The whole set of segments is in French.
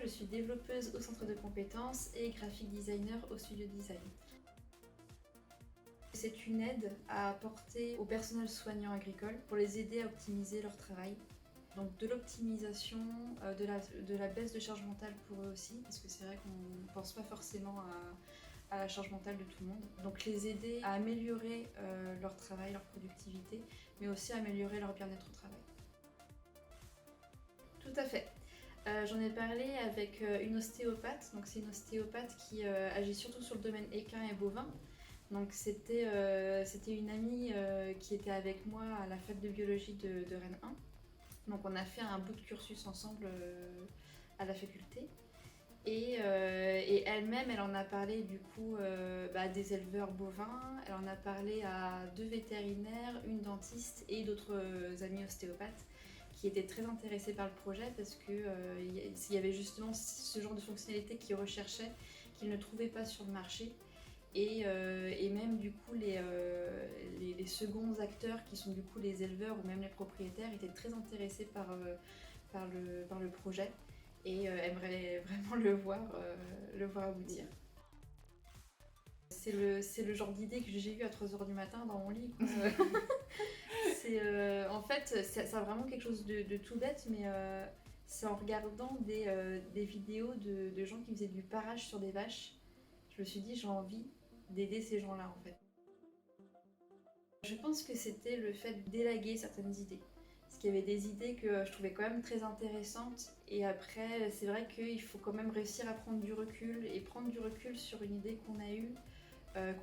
je suis développeuse au centre de compétences et graphic designer au studio design. C'est une aide à apporter au personnel soignant agricole pour les aider à optimiser leur travail. Donc de l'optimisation, de la baisse de charge mentale pour eux aussi, parce que c'est vrai qu'on ne pense pas forcément à la charge mentale de tout le monde. Donc les aider à améliorer leur travail, leur productivité, mais aussi à améliorer leur bien-être au travail. Tout à fait. J'en ai parlé avec une ostéopathe, donc c'est une ostéopathe qui agit surtout sur le domaine équin et bovin. Donc c'était une amie qui était avec moi à la fac de biologie de Rennes 1. Donc on a fait un bout de cursus ensemble à la faculté. Et elle-même, elle en a parlé du coup des éleveurs bovins, elle en a parlé à 2 vétérinaires, une dentiste et d'autres amis ostéopathes qui étaient très intéressés par le projet parce qu'il y avait justement ce genre de fonctionnalité qu'ils recherchaient, qu'ils ne trouvaient pas sur le marché. Et même du coup les seconds acteurs qui sont du coup les éleveurs ou même les propriétaires étaient très intéressés par le projet et aimeraient vraiment le voir aboutir. C'est le genre d'idée que j'ai eue à 3h du matin dans mon lit. En fait, ça a vraiment quelque chose de tout bête, mais c'est en regardant des vidéos de gens qui faisaient du parage sur des vaches. Je me suis dit, j'ai envie d'aider ces gens-là en fait. Je pense que c'était le fait d'élaguer certaines idées. Parce qu'il y avait des idées que je trouvais quand même très intéressantes. Et après, c'est vrai qu'il faut quand même réussir à prendre du recul et prendre du recul sur une idée qu'on a eue,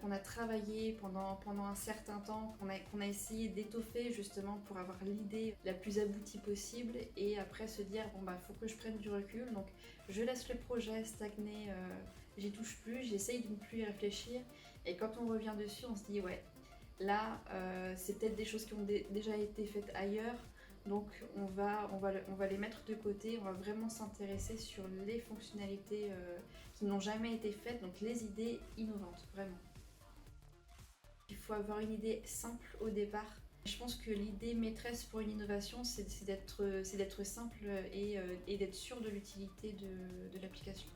qu'on a travaillé pendant un certain temps, qu'on a essayé d'étoffer justement pour avoir l'idée la plus aboutie possible et après se dire bon bah faut que je prenne du recul, donc je laisse le projet stagner, j'y touche plus, j'essaye de ne plus y réfléchir et quand on revient dessus on se dit ouais là c'est peut-être des choses qui ont déjà été faites ailleurs. Donc on va les mettre de côté, on va vraiment s'intéresser sur les fonctionnalités qui n'ont jamais été faites, donc les idées innovantes, vraiment. Il faut avoir une idée simple au départ. Je pense que l'idée maîtresse pour une innovation, c'est d'être simple et d'être sûr de l'utilité de l'application.